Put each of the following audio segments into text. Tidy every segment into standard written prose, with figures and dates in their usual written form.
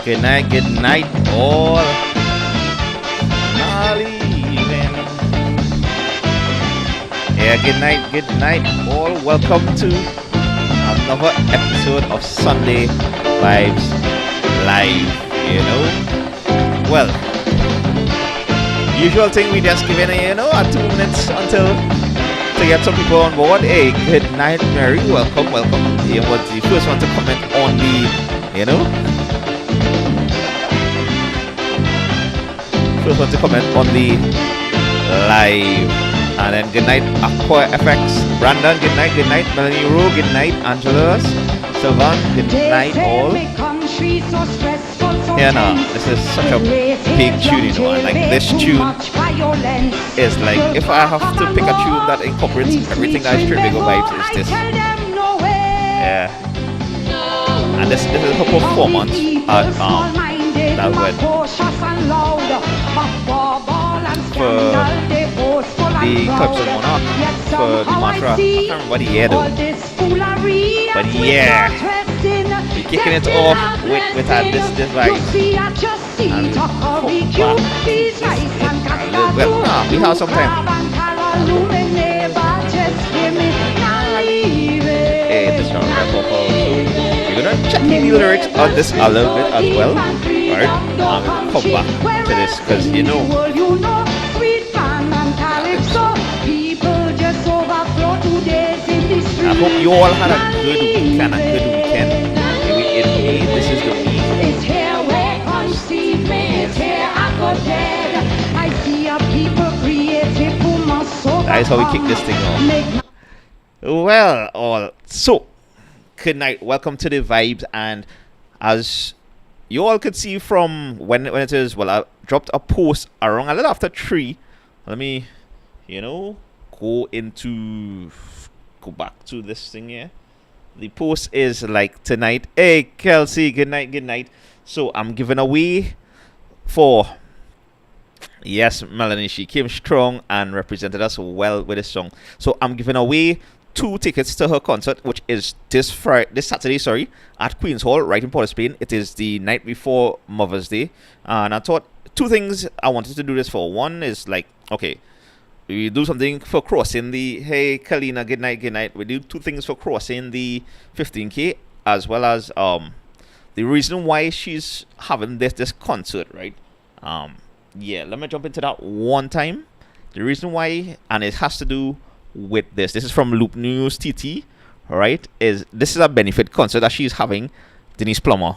Good night, all. Not leaving. Yeah, good night, all. Welcome to another episode of Sunday Vibes Live. You know, well, usual thing, we just give in, a 2 minutes until to get some people on board. Hey, good night, Mary. Welcome. You was the first one to comment on the, first one to comment on the live. And then good night, Aqua FX, Brandon, good night, Melanie Rowe, good night, Angela, Sylvan, good night, all. Yeah, no, this is such a big tune, and like this tune is like, if I have to pick a tune that incorporates everything that is Trinbago vibes, is this. Yeah. And this is her performance at that went for the Calypsonian for the mantra. I can't remember the year though. But yeah, we're kicking it off with this vibe. And we have some time. Hey, this song we're gonna check in the lyrics on this a little bit as well. Alright, I'm gonna come back to this because I hope you all had a good weekend, This is the week. It's here where conceive me, it's here I go dead. I see a people creative who must so. That is how we kick this thing off. Well, all so good night. Welcome to the vibes, and as you all could see from when it is, well, I dropped a post around a little after 3. Let me, go back to this thing here. The post is like tonight. Hey, Kelsey, good night. So I'm giving away for, yes, Melanie, she came strong and represented us well with this song. So I'm giving away 2 tickets to her concert, which is this Saturday, at Queen's Hall, right in Port of Spain. It is the night before Mother's Day, and I thought 2 things I wanted to do this for. One is like, okay, we do something for crossing the, hey, Kalina, good night. We do 2 things for crossing the 15K, as well as the reason why she's having this concert, right? Yeah, let me jump into that one time. The reason why, and it has to do with this. This is from Loop News TT, right? This is a benefit concert that she's having. Denise Plummer,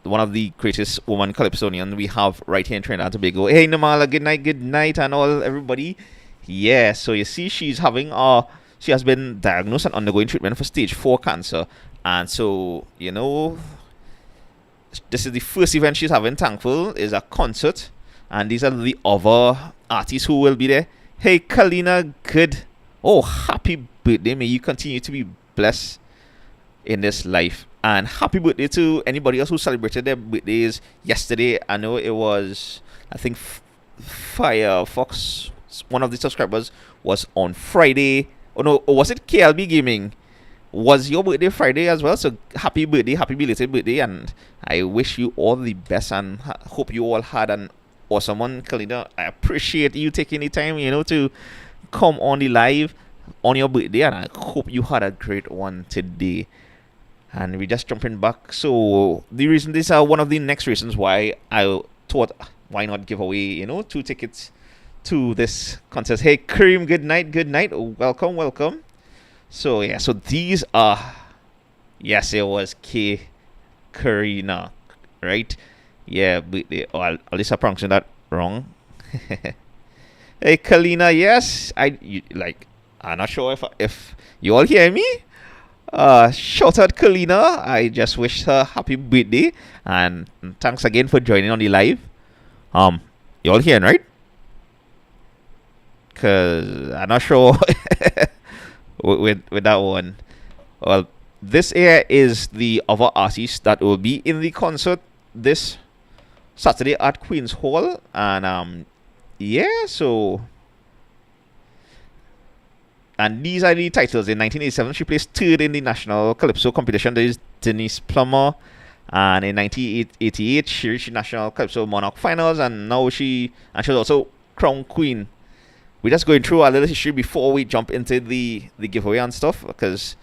one of the greatest woman Calypsonian we have right here in Trinidad and Tobago. Hey, Namala, good night, and all everybody. Yeah, so you see, she's having she has been diagnosed and undergoing treatment for stage 4 cancer, and so this is the first event she's having. Thankful is a concert, and these are the other artists who will be there. Hey, Kalina, good. Oh, happy birthday! May you continue to be blessed in this life, and happy birthday to anybody else who celebrated their birthdays yesterday. I know it was, I think, Firefox. One of the subscribers was on Friday. Oh no, or was it KLB Gaming? Was your birthday Friday as well? So happy birthday, happy belated birthday, and I wish you all the best, and hope you all had an awesome one. Kalina, I appreciate you taking the time, to come on the live on your birthday, and I hope you had a great one today. And we're just jumping back. So the reason, these are one of the next reasons why I thought, why not give away 2 tickets to this contest. Hey, Kareem, good night. Welcome. So yeah, so these are, yes, it was Karina, right? Yeah, but at least I pronounced that wrong. Hey, Kalina, yes, I'm not sure if you all hear me. Shout out Kalina. I just wish her happy birthday, and thanks again for joining on the live. You all hearing, right? Cause I'm not sure with that one. Well, this here is the other artist that will be in the concert this Saturday at Queen's Hall, and yeah, so, and these are the titles. In 1987, she placed 3rd in the national calypso competition. There is Denise Plummer, And in 1988, she reached National Calypso Monarch Finals, and now she's also Crown Queen. We're just going through a little history before we jump into the giveaway and stuff, because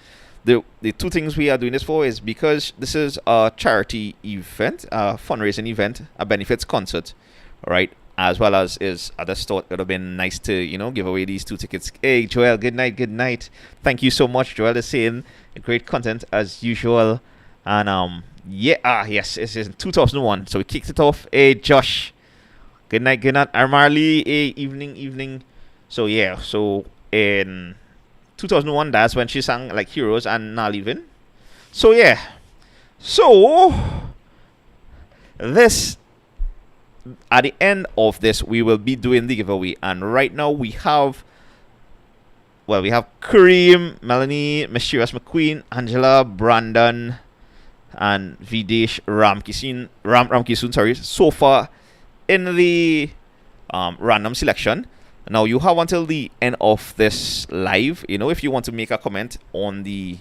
the two things we are doing this for is because this is a charity event, a fundraising event, a benefits concert, right? As well as I just thought it would have been nice to, give away these 2 tickets. Hey, Joel, good night. Thank you so much. Joel is saying great content as usual. And, yes, it's in 2001. So we kicked it off. Hey, Josh, good night. Marley, hey, evening. So, yeah, so in 2001, that's when she sang, like, Heroes and Not Leaving. So, yeah. So, at the end of this, we will be doing the giveaway. And right now, we have Kareem, Melanie, Mysterious McQueen, Angela, Brandon, and Videsh Ramkisoon, sorry, so far in the random selection. Now, you have until the end of this live, if you want to make a comment on the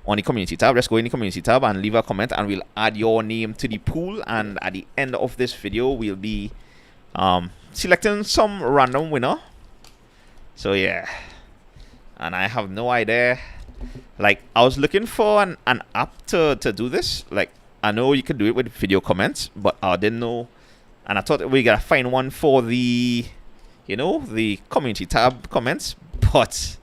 community tab, just go in the community tab and leave a comment, and we'll add your name to the pool. And at the end of this video, we'll be selecting some random winner. So yeah, and I have no idea. Like, I was looking for an app to do this. Like, I know you can do it with video comments, but I didn't know, and I thought we gotta find one for the the community tab comments, but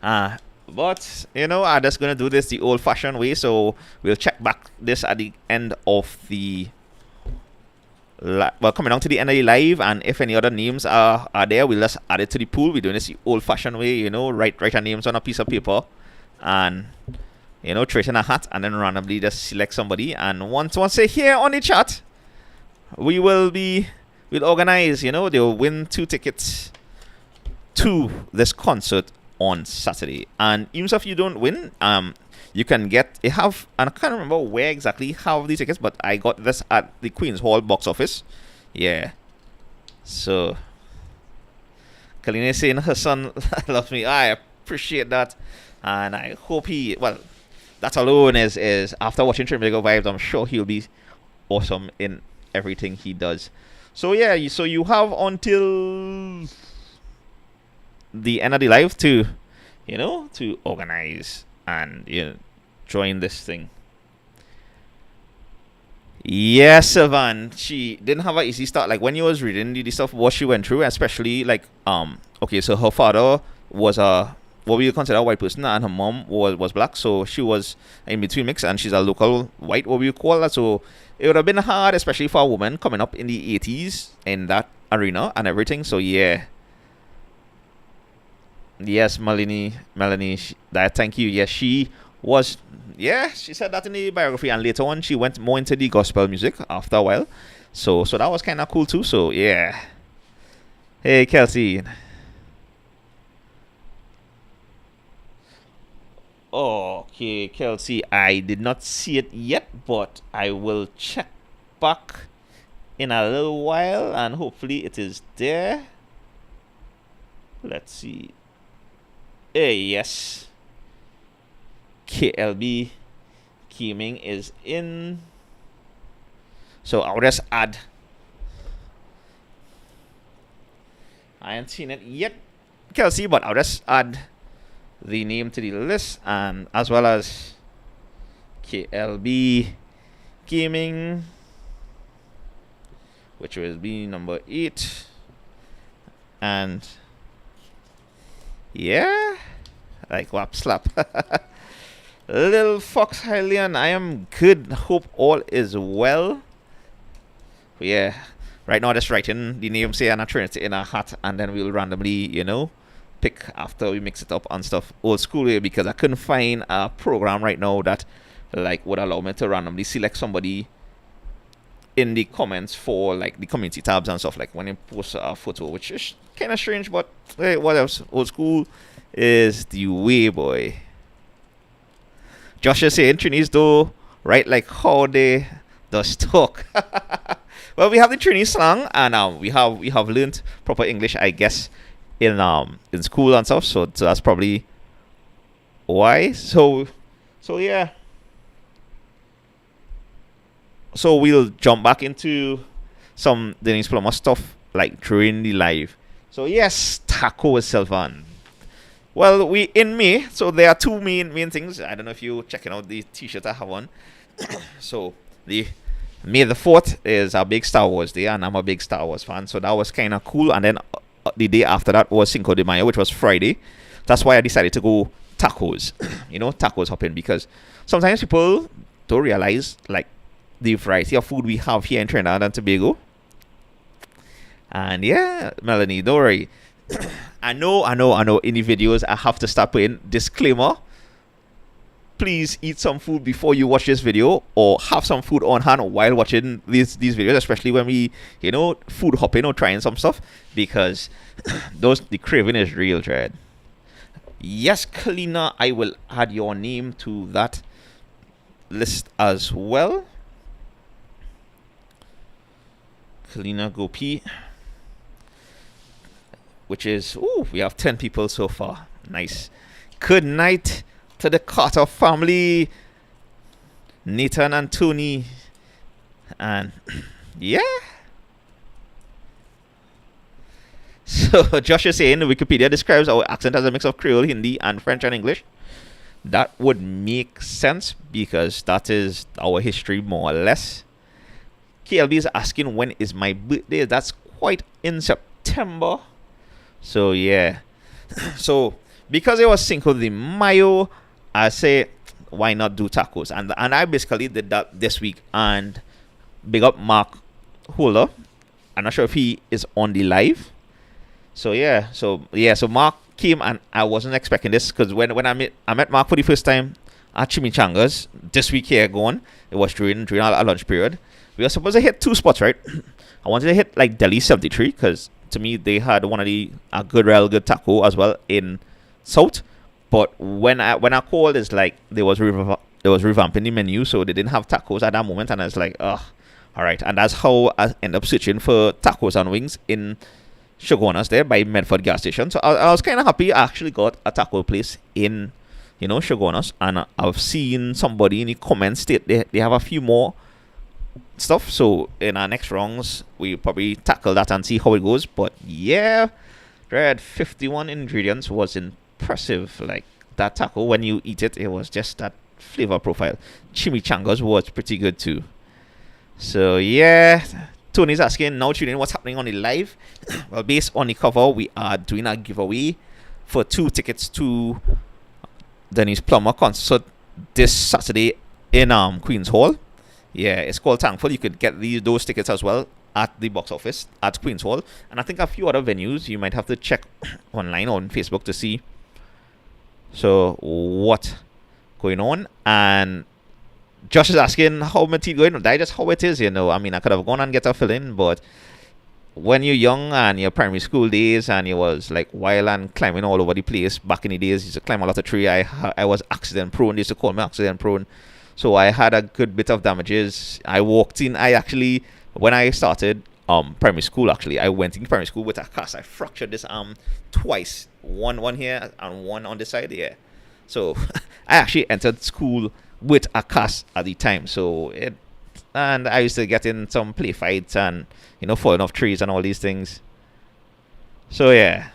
I'm just gonna do this the old-fashioned way. So we'll check back this at the end of the coming down to the end of the live, and if any other names are there, we'll just add it to the pool. We're doing this the old-fashioned way, write our names on a piece of paper, and throw it in a hat, and then randomly just select somebody. And once they're here on the chat, we'll organize. They'll win 2 tickets to this concert on Saturday. And even if you don't win, you can and I can't remember where exactly have these tickets, but I got this at the Queen's Hall box office. Yeah. So Kalina is saying her son loves me. I appreciate that, and I hope that alone is after watching Trinbago Vibes, I'm sure he'll be awesome in everything he does. So yeah, so you have until the end of the live to organize and join this thing. Yeah, Sylvan, she didn't have an easy start. Like, when you was reading the stuff what she went through, especially like okay, so her father was what we consider a white person, and her mom was black, so she was in between mix, and she's a local white, what we call that. So it would have been hard, especially for a woman coming up in the 80s in that arena and everything. So yeah. Yes, Melanie, thank you. Yes, she was. Yeah, she said that in the biography, and later on she went more into the gospel music after a while. So that was kind of cool too. So yeah. Hey, Kelsey. Okay, Kelsey, I did not see it yet, but I will check back in a little while, and hopefully it is there. Let's see. Yes. KLB Gaming is in. So I'll just add. I haven't seen it yet, Kelsey, but I'll just add the name to the list, and as well as KLB Gaming, which will be number 8. And yeah, like whap slap. Little Fox Hylian, I am good. Hope all is well. But yeah, right now just writing the name, say, and a Trinity in a hat, and then we'll randomly, pick after we mix it up and stuff. Old school way, because I couldn't find a program right now that like would allow me to randomly select somebody in the comments for like the community tabs and stuff, like when you post a photo, which is kind of strange, but hey, what else? Old school is the way, boy. Josh is saying Trinis though, right, like how they does talk. Well, we have the Trini slang, and we have learned proper English, I guess, in school and stuff. So that's probably why. So yeah. So we'll jump back into some Denise Plummer stuff like during the live. So yes, taco is Sylvan. Well, we in May, so there are two main things. I don't know if you're checking out the t-shirt I have on. So the May the 4th is a big Star Wars day, and I'm a big Star Wars fan, so that was kind of cool. And then the day after that was Cinco de Mayo, which was Friday. That's why I decided to go tacos, tacos hopping, because sometimes people don't realize like the variety of food we have here in Trinidad and Tobago. And yeah, Melanie, don't worry. I know. In the videos, I have to start putting disclaimer. Please eat some food before you watch this video, or have some food on hand while watching these videos, especially when we, food hopping or trying some stuff, because the craving is real, Dread. Yes, Kalina, I will add your name to that list as well. Kalina Gopi, which is, we have 10 people so far. Nice. Good night to the Carter family, Nathan and Tony, and yeah. So Josh is saying Wikipedia describes our accent as a mix of Creole, Hindi, and French and English. That would make sense because that is our history more or less. KLB is asking when is my birthday. That's quite in September. So yeah. So because it was Cinco de Mayo, I say why not do tacos? And I basically did that this week. And big up Mark Holder. I'm not sure if he is on the live. So yeah. So Mark came, and I wasn't expecting this because when I met Mark for the first time at Chimichangas this week here going. It was during our lunch period. We were supposed to hit 2 spots, right? I wanted to hit like Delhi 73 because to me they had one of a real good taco as well in South. But when I called, it's like they was revamping the menu, so they didn't have tacos at that moment, and I was like, all right. And that's how I ended up searching for tacos and wings in Shogunas there by Medford gas station. So I was kind of happy I actually got a taco place in Shogunas, and I've seen somebody in the comments state they have a few more stuff. So in our next rounds, we probably tackle that and see how it goes. But yeah, Dread 51 ingredients was impressive. Like that taco, when you eat it, it was just that flavor profile. Chimichangas was pretty good too. So yeah, Tony's asking now tuning in what's happening on the live. Well, based on the cover, we are doing a giveaway for 2 tickets to Denise Plummer concert this Saturday in Queen's Hall. Yeah, it's called Thankful. You could get those tickets as well at the box office at Queen's Hall, and I think a few other venues. You might have to check online on Facebook to see. So what going on? And Josh is asking how my teeth going. That just how it is, I mean, I could have gone and get a fill-in, but when you're young and your primary school days and you was like wild and climbing all over the place back in the days, you used to climb a lot of tree. I was accident prone. They used to call me accident prone. So I had a good bit of damages. I walked in. When I started primary school, actually, I went in primary school with a cast. I fractured this arm twice. One here and one on the side here. So I actually entered school with a cast at the time. And I used to get in some play fights and, falling off trees and all these things. So yeah.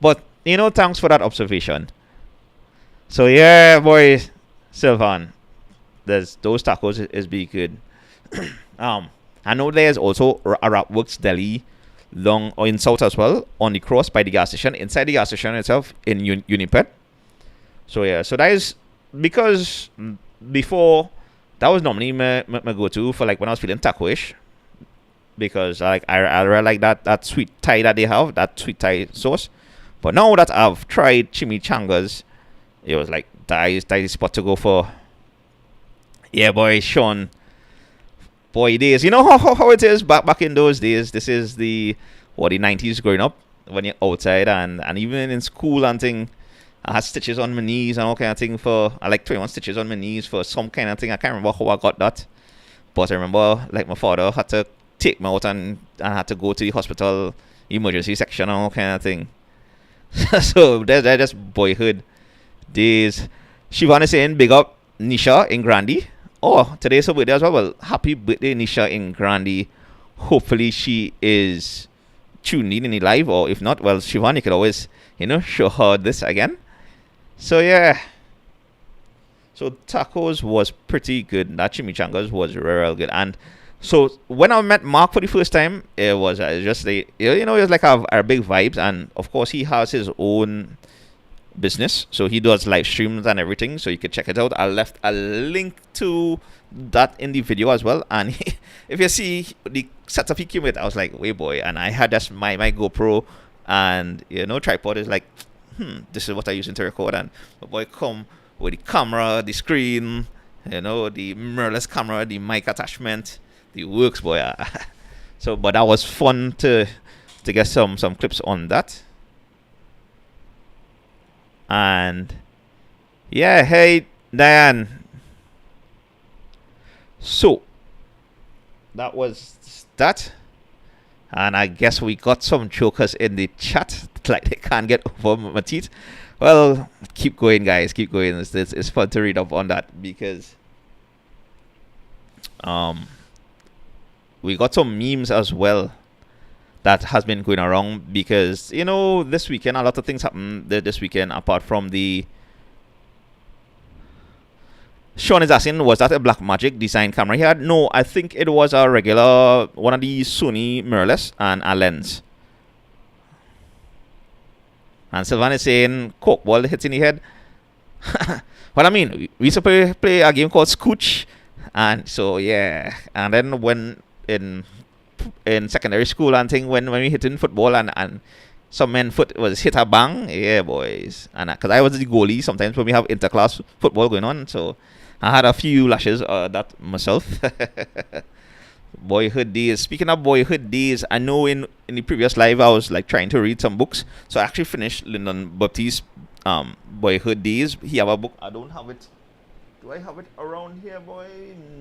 But, thanks for that observation. So yeah, boys. Sylvan, those tacos is be good. I know there's also a Rapworks Deli long or in South as well on the cross by the gas station, inside the gas station itself in Unipet. So yeah, so that is because before that was normally my go-to for like when I was feeling taco-ish, because like I really like that sweet Thai that they have, that sweet Thai sauce. But now that I've tried chimichangas, it was like that is the spot to go for. Yeah, boy, Sean. Boy, days. You know how it is back in those days. This is the 90s growing up when you're outside and even in school and thing. I had stitches on my knees and all kind of thing I like 21 stitches on my knees for some kind of thing. I can't remember how I got that. But I remember like my father had to take me out and I had to go to the hospital emergency section and all kind of thing. So that's just boyhood days. Siobhan is saying big up Nisha in Grandy. Oh, today's her birthday as well. Well, happy birthday, Nisha in Grandi. Hopefully she is tuned in the live, or if not, well, Siobhan, you could always, show her this again. So yeah. So tacos was pretty good. That chimichangas was real good. And so when I met Mark for the first time, it was just like, it was like our big vibes. And of course, he has his own business, so he does live streams and everything, so you can check it out. I left a link to that in the video as well. And if you see the setup he came with, I was like, wait boy. And I had just my GoPro, and tripod is like, this is what I using to record. And the boy come with the camera, the screen, the mirrorless camera, the mic attachment, the works, boy. So but that was fun to get some clips on that. And yeah, hey Diane. So that was that. And I guess we got some jokers in the chat, like they can't get over my teeth. Well, keep going, guys. Keep going. It's fun to read up on that, because we got some memes as well that has been going around, because this weekend a lot of things happened this weekend. Apart from the, Sean is asking, was that a Blackmagic design camera he had? No, I think it was a regular one of the Sony mirrorless and a lens. And Sylvan is saying coke ball hits in the head. Well, I mean, we used to play a game called Scooch, and so yeah. And then when in secondary school and thing, when we hit in football, and some men foot was hit a bang, yeah boys. And because I was the goalie sometimes when we have interclass football going on, so I had a few lashes that myself. Boyhood days. Speaking of boyhood days, I know in the previous live I was like trying to read some books, so I actually finished Lyndon Baptiste's Boyhood Days. He have a book. I don't have it. Do I have it around here, boy?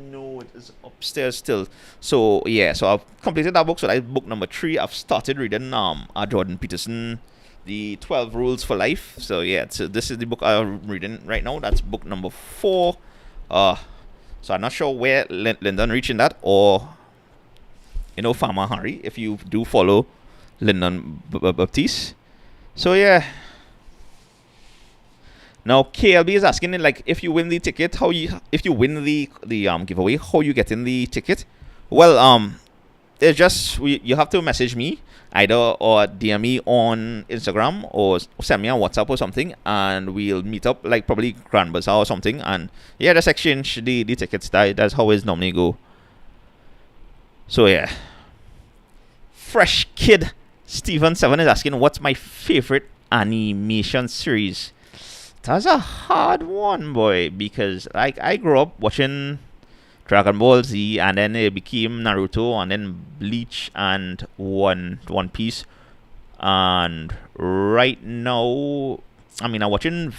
No, it is upstairs still. So yeah, so I've completed that book. So that's book number 3. I've started reading Jordan Peterson, The 12 Rules for Life. So yeah, so this is the book I'm reading right now. That's book number 4. So I'm not sure where Lyndon reaching that, or Farmer Harry, if you do follow Lyndon Baptiste. So yeah. Now KLB is asking, like, if you win the ticket, if you win the giveaway, how you get in the ticket? Well, it's just you have to message me either, or DM me on Instagram, or send me on WhatsApp or something, and we'll meet up, like probably Grand Bazaar or something, and yeah, just exchange the tickets. That's how it's normally go. So yeah. Fresh Kid Steven 7 is asking, what's my favorite animation series? That's a hard one, boy, because like I grew up watching Dragon Ball Z, and then it became Naruto, and then Bleach, and One Piece. And right now, I mean, I'm watching the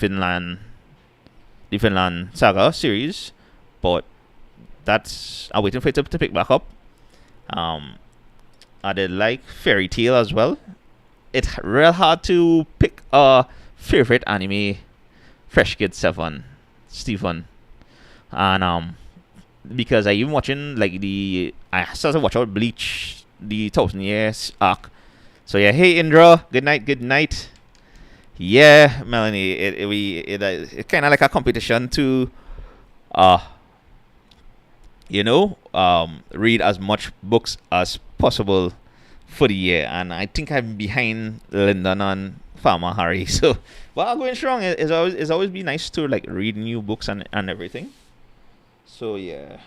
Finland Saga series, but I'm waiting for it to pick back up. I did like Fairy Tail as well. It's real hard to pick a favorite anime. Fresh Kid 7, Stephen, and because I even watching I started watching out Bleach, the 1,000 Years arc. So yeah, hey Indra, good night. Yeah, Melanie, it kind of like a competition to read as much books as possible for the year, and I think I'm behind Lyndon and Farmer Harry. So, well, I'm going strong. It's always be nice to like read new books and everything. So yeah.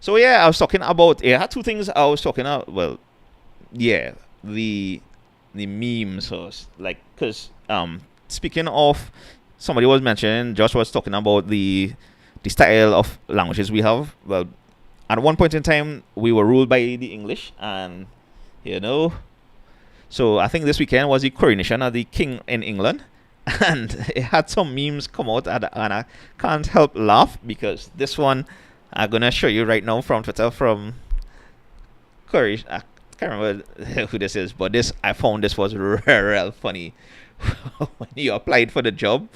I was talking about. I had 2 things I was talking about. Well, yeah, the memes, or like, because speaking of, somebody was mentioning, Josh was talking about the style of languages we have. Well, at one point in time, we were ruled by the English, and so I think this weekend was the coronation of the king in England, and it had some memes come out, and I can't help laugh, because this one I'm gonna show you right now from Twitter, from Curry. I can't remember who this is, but I found this was real funny. when you applied for the job,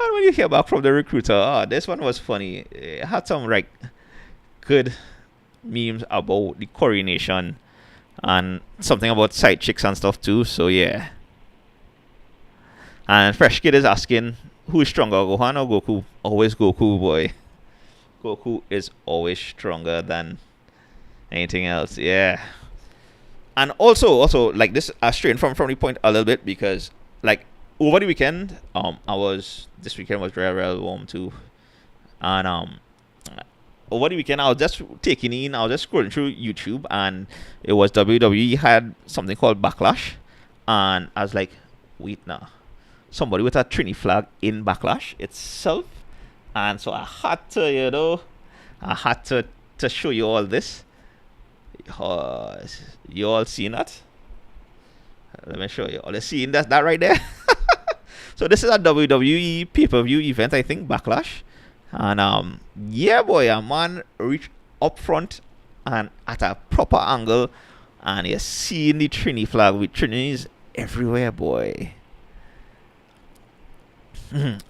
and when you hear back from the recruiter. This one was funny. It had some like good memes about the coronation and something about side chicks and stuff too. So yeah. And Fresh Kid is asking who is stronger, Gohan or Goku? Always Goku, boy. Goku is always stronger than anything else. Yeah. And also like this straying from the point a little bit because like over the weekend, this weekend was real warm too. And over the weekend I was just scrolling through YouTube and it was WWE had something called Backlash and I was like, wait now. Somebody with a Trini flag in Backlash itself. And so I had to, to show you all this. You all seen that? Let me show you. All seeing that right there. So this is a WWE pay-per-view event, I think, Backlash. And yeah, boy, a man reached up front and at a proper angle, and you're seeing the Trini flag with Trinis everywhere, boy.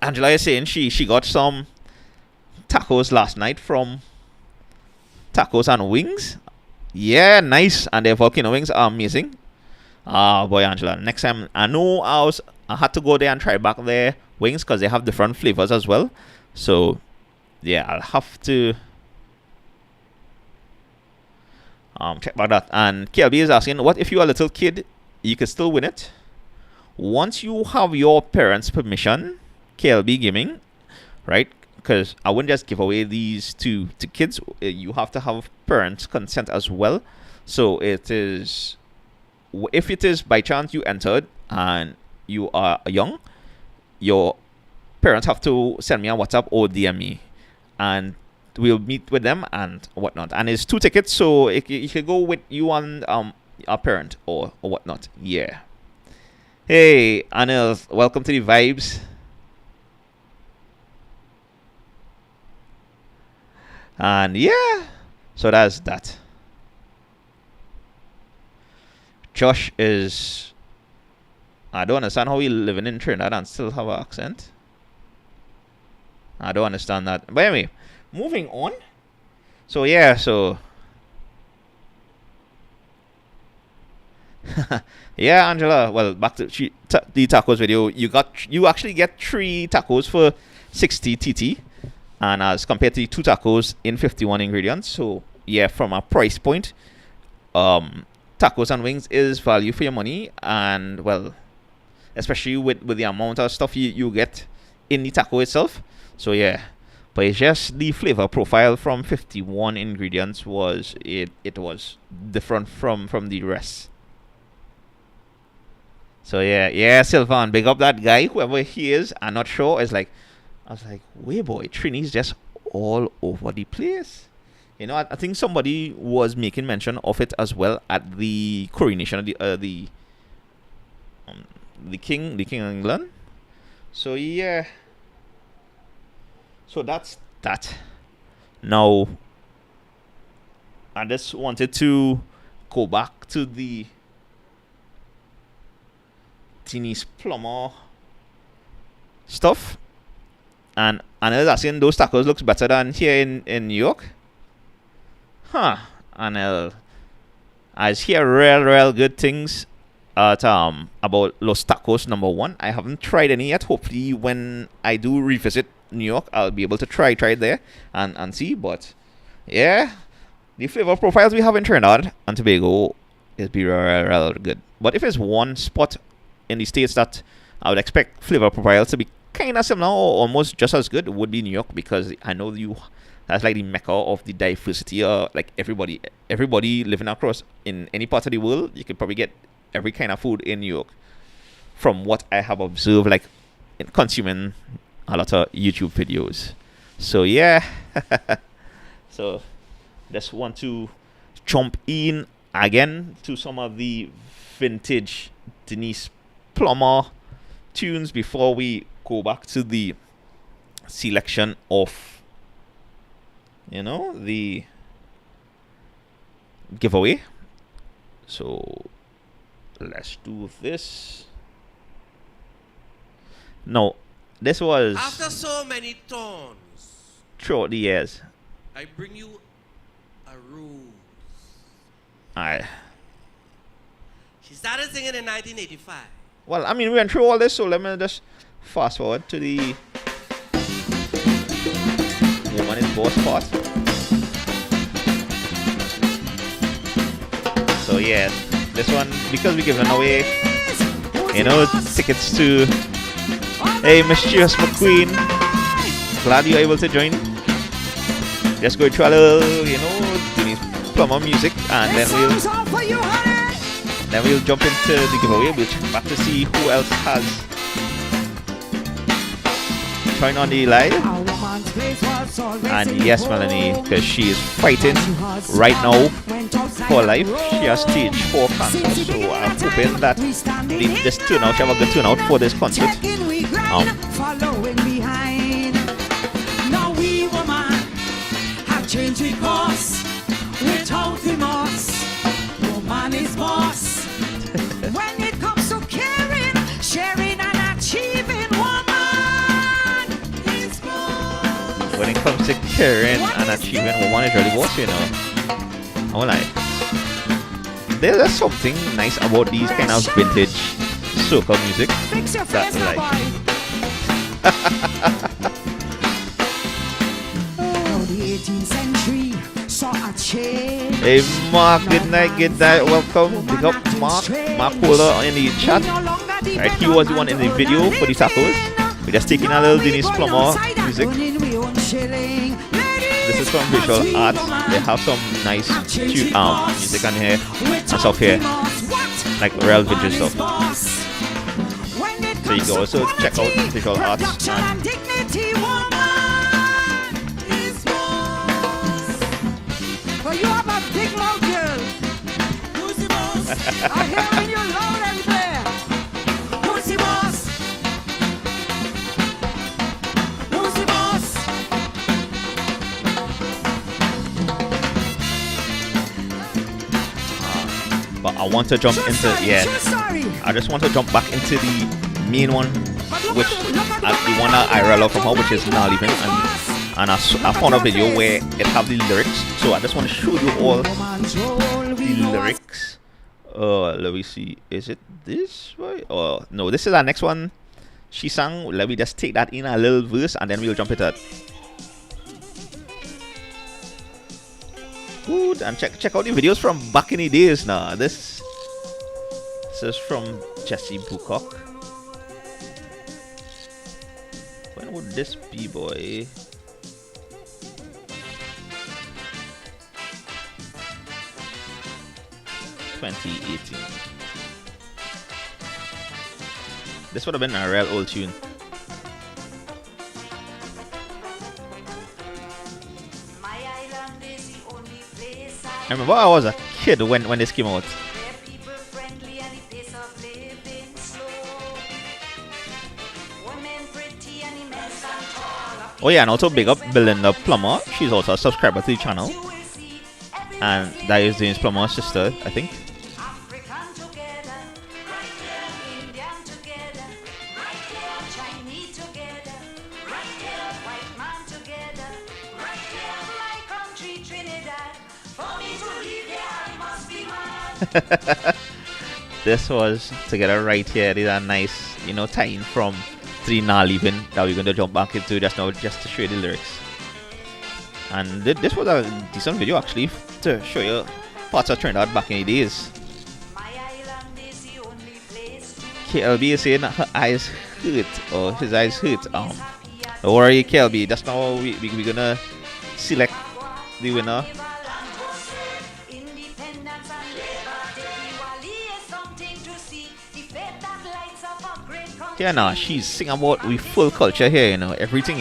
Angela is saying she got some tacos last night from Tacos and Wings. Yeah, nice. And their volcano wings are amazing. Boy, Angela. Next time, I know I had to go there and try back their wings because they have different flavors as well. So, yeah, I'll have to check about that. And KLB is asking, what if you're a little kid? You can still win it. Once you have your parents' permission, KLB Gaming, right? Because I wouldn't just give away these to kids. You have to have parents' consent as well. So it is, if it is by chance you entered and you are young, your parents have to send me a WhatsApp or DM me, and we'll meet with them and whatnot. And it's 2 tickets, so it can go with you and a parent or whatnot. Yeah. Hey, Anil, welcome to the vibes. And yeah, so that's that. Josh is, I don't understand how he living in Trinidad and still have an accent. I don't understand that. But anyway, moving on. So yeah, so yeah, Angela. Well, back to the tacos video. You actually get 3 tacos for 60 TT. And as compared to the 2 tacos in 51 ingredients. So yeah, from a price point, tacos and wings is value for your money. And well, especially with the amount of stuff you get in the taco itself. So yeah, but it's just the flavor profile from 51 ingredients was different from the rest. So yeah, Sylvan, big up that guy, whoever he is. I'm not sure. I was like, wait, boy, Trini's just all over the place. You know, I think somebody was making mention of it as well at the coronation of the king of England. So yeah, so that's that. Now, I just wanted to go back to the Denise Plummer stuff. And I was asking, those tacos looks better than here in New York. Huh. And I hear real good things about Los Tacos #1. I haven't tried any yet. Hopefully when I do revisit New York, I'll be able to try it there and see. But yeah, the flavor profiles we have in Trinidad and Tobago is be real good. But if it's one spot in the States that I would expect flavor profiles to be kind of similar or almost just as good, would be New York, because I know that's like the mecca of the diversity. Like everybody living across in any part of the world, you could probably get every kind of food in New York, from what I have observed, like in consuming a lot of YouTube videos. So yeah, so just want to jump in again to some of the vintage Denise Plummer tunes before we go back to the selection of, the giveaway. So let's do this. No, this was After so many thorns, throughout the years. I bring you a rose. Alright. She started singing in 1985. Well, I mean, we went through all this, so let me just fast forward to the Woman is Boss part. So yeah, this one, because we're giving away, tickets to Mischievous McQueen. Glad you're able to join. Just go try a little, Denise Plummer music, and then we'll jump into the giveaway. We'll check back to see who else has joined on the live. And yes, Melanie, because she is fighting right now for life. She has stage 4 cancer, so I'm hoping that this turnout, she have a good turnout for this concert. Following behind. Now we woman have changed we course without remorse. Woman is boss. When it comes to caring, sharing and achieving, woman is boss. When it comes to caring and achieving, woman is really boss, I won't lie. There's something nice about these kind of vintage soca music. Fix your face now, boy. The 18th century saw a change. Hey Mark, good night. Welcome. Big up Mark Polar in the chat. Right, he was the one in the video for the tacos. We're just taking a little Denise Plummer music. This is from Visual Arts. They have some nice music on here and stuff here, like real vintage stuff. So you can also check out Visual Arts. Well, you have a big mouth, girl. Who's the boss? I hear when you're loud and clear. Who's the boss? Who's the boss? But I want to jump into I just want to jump back into the main one, which the one that I love from her, which is Not Even, and I found a video where it have the lyrics, so I just want to show you all the lyrics. Let me see, is it this way? Oh no, this is our next one she sang. Let me just take that in a little verse and then we'll jump into it. Good, and check out the videos from back in the days now. This is from Jesse Bucock. When would this be, boy? (2018). This would have been a real old tune. I remember I was a kid when this came out. Oh yeah, and also big up Belinda Plummer. She's also a subscriber to the channel. And that is Denise Plummer's sister, I think. This was together right here. These are nice, tying from Trini Not Even that we're going to jump back into just now, just to show you the lyrics. And this was a decent video actually to show you parts of Trinidad back in the days. KLB is saying her eyes hurt, or his eyes hurt. Don't worry, KLB. Just now we're gonna select the winner. Yeah, nah, she's singing about we full culture here, everything,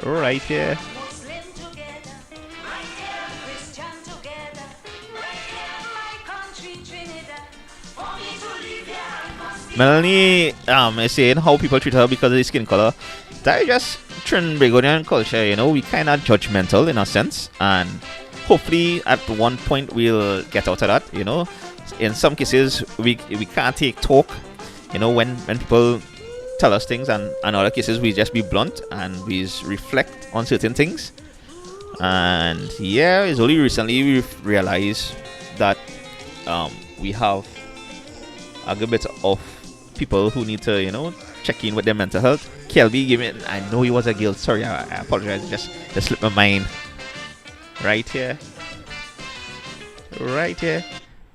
right here. Melanie is saying how people treat her because of the skin color. That is just Trinbagonian culture, we kind of judgmental in a sense, and hopefully at one point we'll get out of that, In some cases we can't take talk you know, when people tell us things, and in other cases we just be blunt and we reflect on certain things. And yeah, it's only recently we realized that we have a good bit of people who need to, you know, check in with their mental health. Kelby gave it. I know he was a guilt. Sorry, I apologize. Just slipped my mind. Right here.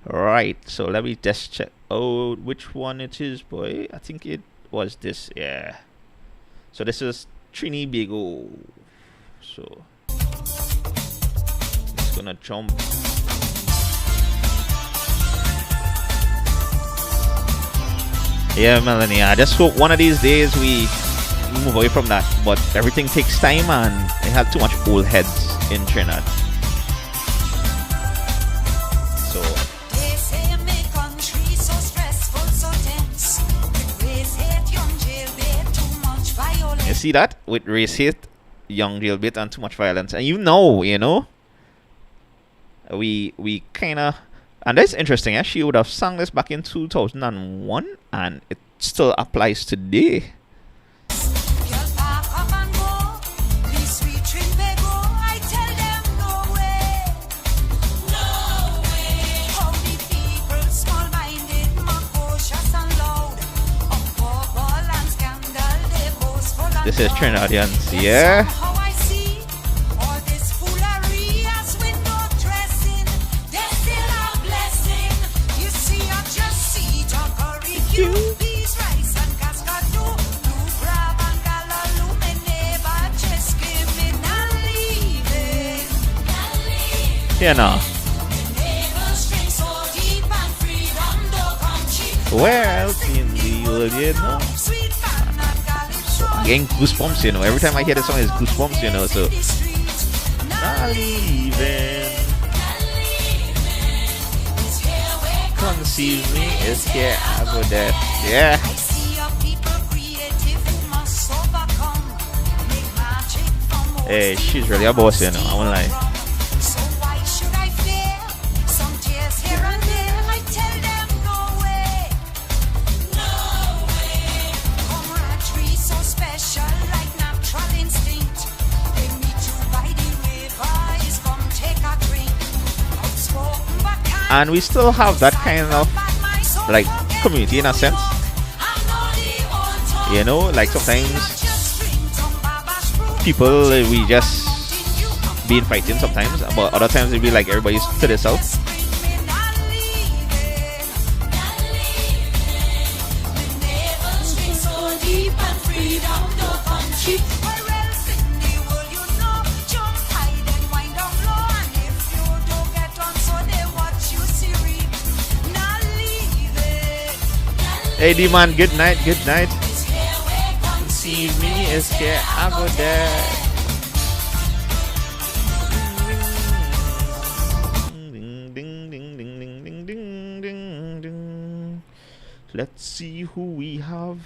Right. So let me just check. Oh, which one it is, boy? I think it was this. Yeah. So this is Trinbago. So it's gonna jump. Yeah, Melanie, I just hope one of these days we move away from that. But everything takes time, and they have too much old heads in Trinidad. So They say my country so stressful, so tense. Race hate, young jailbait, too much violence. you see that? With race hate, young jailbait, and too much violence. And you know, we kinda, and that's interesting. She would have sung this back in 2001, and it still applies today. Girl, pack up and go. This sweet Trinbago, I tell them no way. No way. How the people small-minded, precocious and loud. Of bubble and scandal, they boastful and This is proud. Trinidadians, Yet yeah. somehow I see all this foolery as with no dressing. There's still a blessing. You see, I just see jockery, peas, rice and cascado, blue crab and galaloo, me never just give me not leaving. Yeah, no. Never string so deep and freedom don't come cheap. Where else in the world, you know? Sweet fun and Calypsonian. Getting goosebumps, you know. Every time I hear this song, it's goosebumps, you know. So, not leaving. Conceive me is here, I go there. Yeah. I see your people creative who must overcome. Make magic from old Hey, she's things really a and boss, you know. I won't lie. So why should I fear? Some tears here and there, I tell them no way. No way. Camaraderie so special, like natural instinct. They meet you by the river, is come take a drink. Outspoken but kind. And we still have that kind of, like, community in a sense. You know, like sometimes people, we just be in fighting sometimes, but other times it be like everybody's to themselves. Hey, D-Man, good night, good night. See me is here, I go there. Ding, ding, ding, ding, ding, ding, ding, ding, ding. Let's see who we have.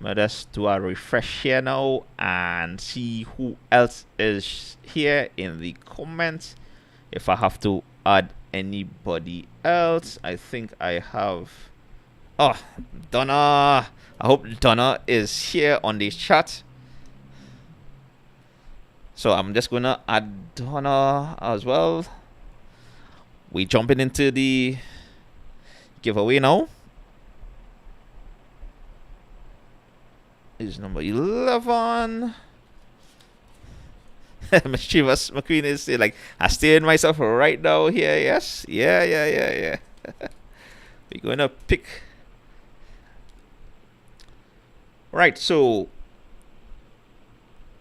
Let us do a refresh here now and see who else is here in the comments. If I have to add anybody else, I think I have. Oh, Donna. I hope Donna is here on the chat. So I'm just gonna add Donna as well. We jumping into the giveaway now. Is number 11. Mischievous McQueen is saying, like, I stay in myself right now here. Yes, yeah. We're gonna pick. Right, so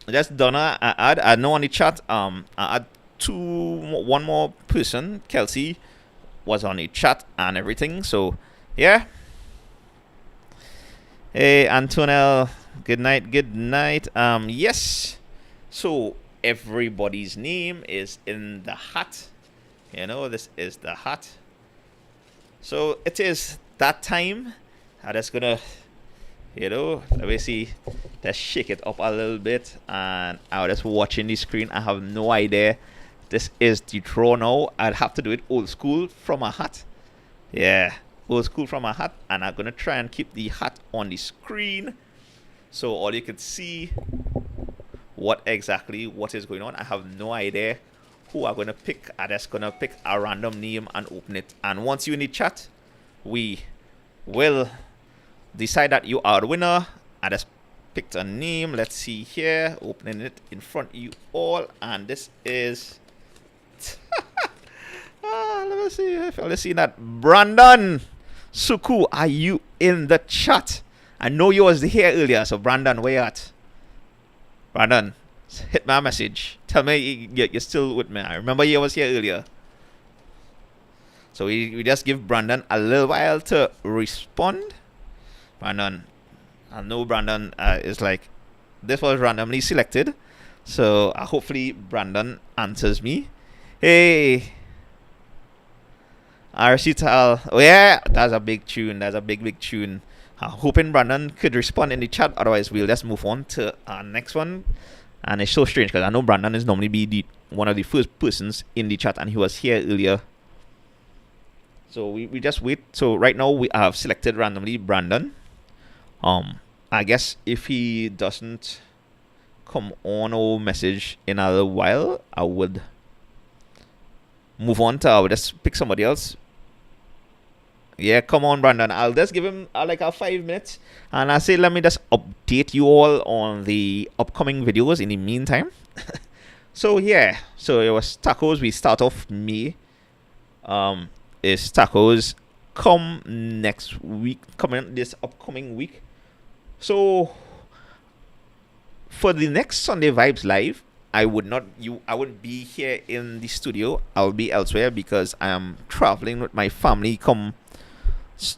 that's Donna. I know on the chat. I add one more person. Kelsey was on the chat and everything. So yeah. Hey, Antonelle. Good night. Good night. Yes. So everybody's name is in the hat. You know, this is the hat. So it is that time. I'm just gonna, you know, let me see. Let's shake it up a little bit. And I was just watching the screen. I have no idea. This is the draw now. I'd have to do it old school from a hat. Yeah. old school from a hat, and I'm gonna try and keep the hat on the screen so all you can see what is going on. I have no idea who I'm gonna pick. I'm just gonna pick a random name and open it, and once you're in the chat, we will decide that you are the winner. I just picked a name. Let's see here, opening it in front of you all, and this is let me see if I'll see that. Brandon Suku, are you in the chat? I know you was here earlier, so Brandon, where you at? Brandon, hit my message. Tell me you're still with me. I remember you was here earlier. So we just give Brandon a little while to respond. Brandon, I know Brandon is like, this was randomly selected. So hopefully Brandon answers me. Hey, Arsital. Oh yeah, that's a big tune. That's a big tune. Hoping Brandon could respond in the chat. Otherwise, we'll just move on to our next one. And it's so strange because I know Brandon is normally be one of the first persons in the chat, and he was here earlier. So we just wait. So right now we have selected randomly Brandon. I guess if he doesn't come on or message in a little while, I would move on to, I would just pick somebody else. Yeah, come on, Brandon. I'll just give him like a 5 minutes, and I say let me just update you all on the upcoming videos in the meantime. So yeah, so it was tacos. We start off May. Is tacos come next week, coming this upcoming week. So for the next Sunday Vibes Live, I wouldn't be here in the studio. I'll be elsewhere because I am traveling with my family come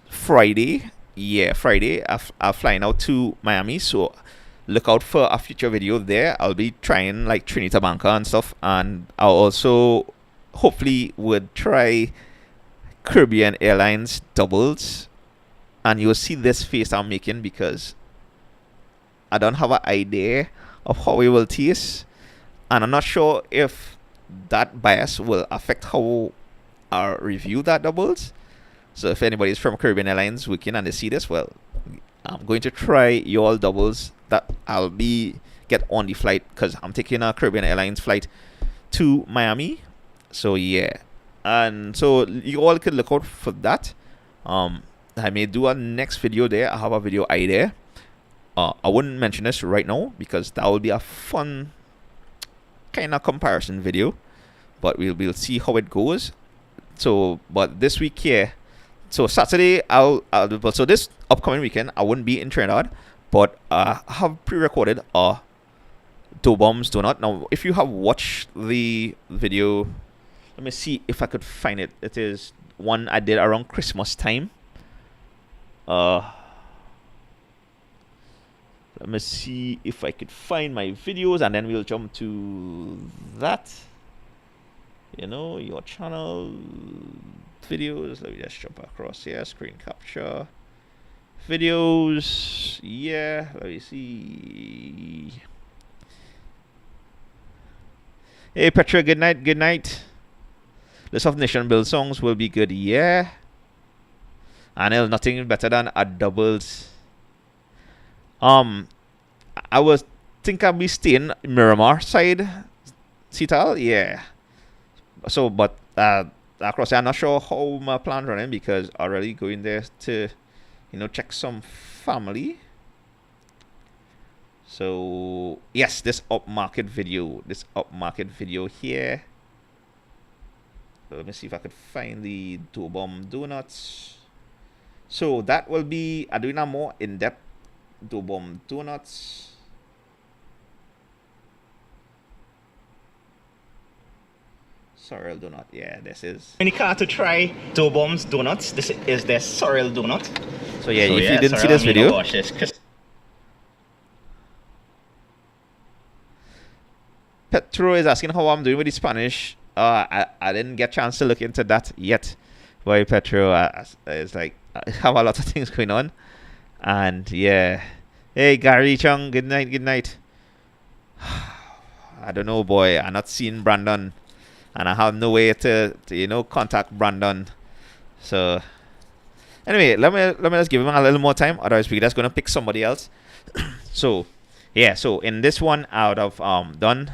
Friday. Yeah, Friday. I'm flying out to Miami, so look out for a future video there. I'll be trying like Trinidad and Tobago and stuff, and I'll also hopefully would try Caribbean Airlines doubles, and you'll see this face I'm making because I don't have an idea of how it will taste, and I'm not sure if that bias will affect how I review that doubles. So if anybody's from Caribbean Airlines working and they see this, well, I'm going to try your doubles that I'll get on the flight, because I'm taking a Caribbean Airlines flight to Miami. So yeah, and so you all could look out for that. I may do a next video there. I have a video idea. I wouldn't mention this right now because that will be a fun kind of comparison video, but we'll see how it goes. So but this week here, so Saturday so this upcoming weekend I wouldn't be in Trinidad, but I have pre-recorded a Dough Bombs Donut. Now if you have watched the video, let me see if I could find it. It is one I did around Christmas time. Let me see if I could find my videos, and then we'll jump to that. You know, your channel videos. Let me just jump across here. Screen capture videos. Yeah, let me see. Hey Petra, good night, good night. List of Nation Build songs will be good. Yeah. And nothing better than a doubles. I was think I'll be staying Miramar side, Seattle. Yeah. So, but across there, I'm not sure how my plan running because I already going there to, check some family. So yes, this upmarket video here. Let me see if I could find the Dough Bomb Donuts. So that will be doing a more in-depth Dough Bomb Donuts. Sorrel donut, yeah, this is. When you come to try Dough Bombs Donuts, this is their sorrel donut. So yeah, if you didn't see this video, Petro is asking how I'm doing with the Spanish. I didn't get a chance to look into that yet. Boy, Petro, it's like I have a lot of things going on, and yeah. Hey Gary Chung, good night, good night. I don't know, boy. I'm not seeing Brandon, and I have no way to contact Brandon. So Anyway, let me just give him a little more time. Otherwise, we're just gonna pick somebody else. So, yeah. So in this one, out of done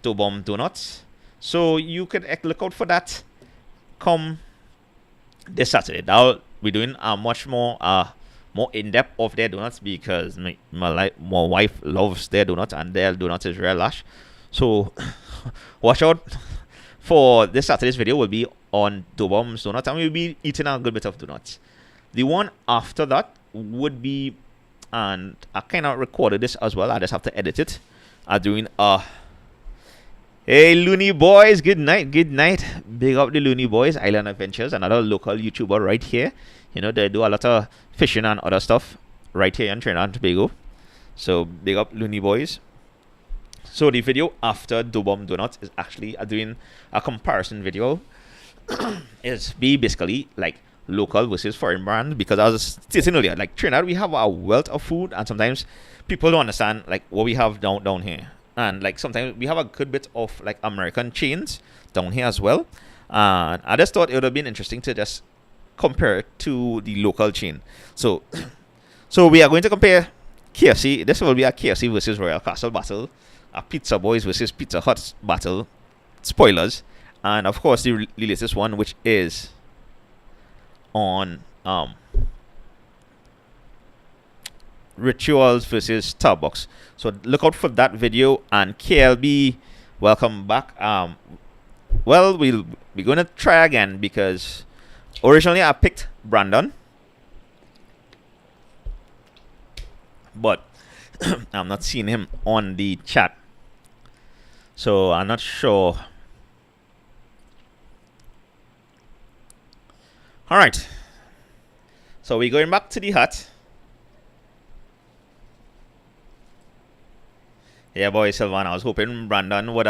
two bomb donuts. So you could look out for that. Come this Saturday. Now we're doing a much more in depth of their donuts because my wife loves their donuts and their donuts is real lush. So watch out for this Saturday's video. Will be on Dobom's donuts and we'll be eating a good bit of donuts. The one after that would be, and I kind of recorded this as well. I just have to edit it. I'm doing hey Looney Boys, good night. Big up the Looney Boys, Island Adventures, another local YouTuber right here. You know, they do a lot of fishing and other stuff right here in Trinidad and Tobago. So big up Looney Boys. So the video after Dobom Donuts is actually doing a comparison video. It's basically like local versus foreign brands, because I was stating earlier, like Trinidad, we have a wealth of food, and sometimes people don't understand like what we have down here. And like sometimes we have a good bit of like American chains down here as well. And I just thought it would have been interesting to just compare it to the local chain. So we are going to compare KFC. This will be a KFC versus Royal Castle battle, a Pizza Boys versus Pizza Hut battle, spoilers, and of course the latest one, which is on Rituals versus Starbucks. So look out for that video. And KLB, welcome back. Well, we're gonna try again because originally I picked Brandon, but I'm not seeing him on the chat, so I'm not sure. All right, so we're going back to the hut. Yeah, boy, Sylvan. I was hoping Brandon would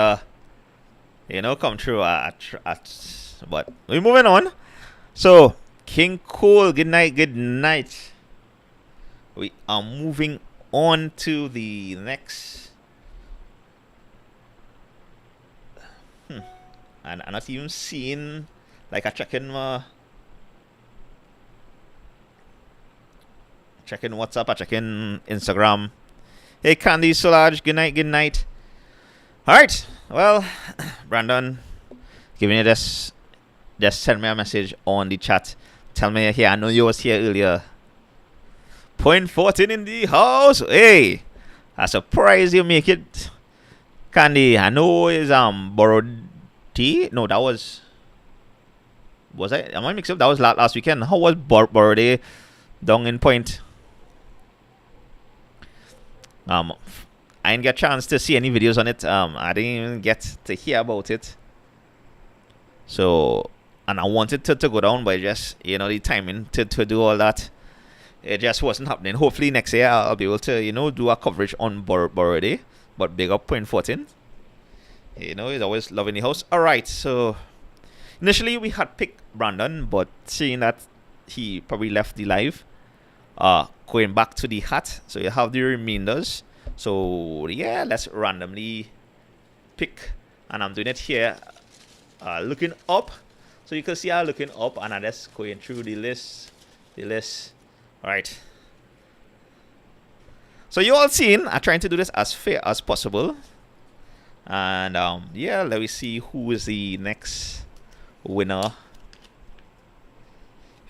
come through but we're moving on. So King Cole, good night. We are moving on to the next. And I'm not even seeing like a checking WhatsApp, I checking Instagram. Hey Candy Solage, good night. Alright, well, Brandon, giving you this, just send me a message on the chat. Tell me you're here. I know you was here earlier. Point 14 in the house. Hey, I surprised you make it. Candy, I know is borrowed tea. No, that was I? Am I mixed up? That was last weekend. How was borrowed tea down in Point? I didn't get a chance to see any videos on it. I didn't even get to hear about it. So, and I wanted to go down, but just, the timing to do all that, it just wasn't happening. Hopefully next year I'll be able to, do a coverage on Borrow Day. But big up Point 14. He's always loving the house. Alright, so initially we had picked Brandon, but seeing that he probably left the live, going back to the hat, so you have the remainders. So yeah, let's randomly pick, and I'm doing it here, looking up, so you can see I'm looking up, and I'm just going through the list. All right, so you all seen I'm trying to do this as fair as possible, and yeah, let me see who is the next winner.